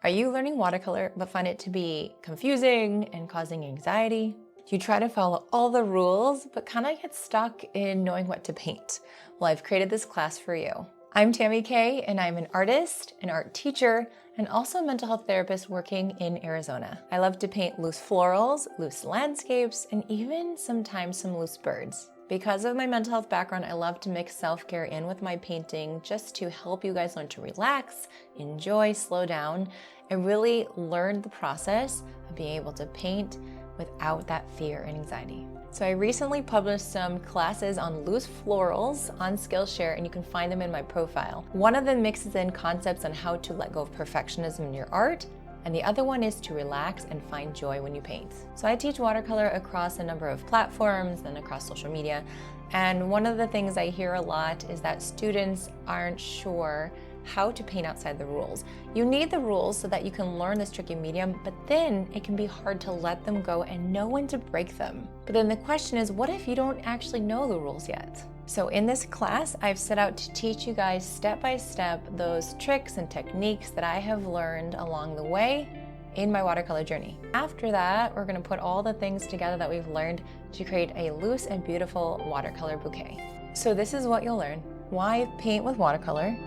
Are you learning watercolor but find it to be confusing and causing anxiety? You try to follow all the rules but kind of get stuck in knowing what to paint? Well, I've created this class for you. I'm Tammy Kay, and I'm an artist, an art teacher, and also a mental health therapist working in Arizona. I love to paint loose florals, loose landscapes, and even sometimes some loose birds. Because of my mental health background, I love to mix self-care in with my painting just to help you guys learn to relax, enjoy, slow down, and really learn the process of being able to paint without that fear and anxiety. So I recently published some classes on loose florals on SkillShare, and you can find them in my profile. One of them mixes in concepts on how to let go of perfectionism in your art, and the other one is to relax and find joy when you paint. So I teach watercolor across a number of platforms and across social media, and one of the things I hear a lot is that students aren't sure how to paint outside the rules. You need the rules so that you can learn this tricky medium, but then it can be hard to let them go and know when to break them. But then the question is, what if you don't actually know the rules yet? So in this class, I've set out to teach you guys step by step those tricks and techniques that I have learned along the way in my watercolor journey. After that, we're gonna put all the things together that we've learned to create a loose and beautiful watercolor bouquet. So this is what you'll learn: why paint with watercolor,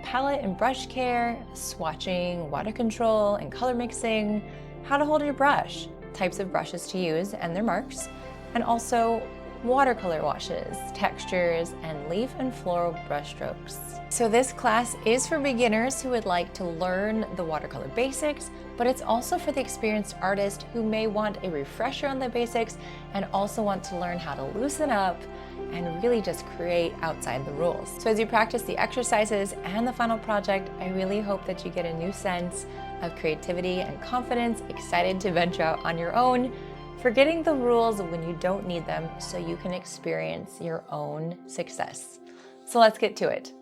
palette and brush care, swatching, water control, and color mixing, how to hold your brush, types of brushes to use and their marks, and also watercolor washes, textures, and leaf and floral brush strokes. So this class is for beginners who would like to learn the watercolor basics, but it's also for the experienced artist who may want a refresher on the basics and also want to learn how to loosen up and really just create outside the rules. So as you practice the exercises and the final project, I really hope that you get a new sense of creativity and confidence, excited to venture out on your own, forgetting the rules when you don't need them so you can experience your own success. So let's get to it.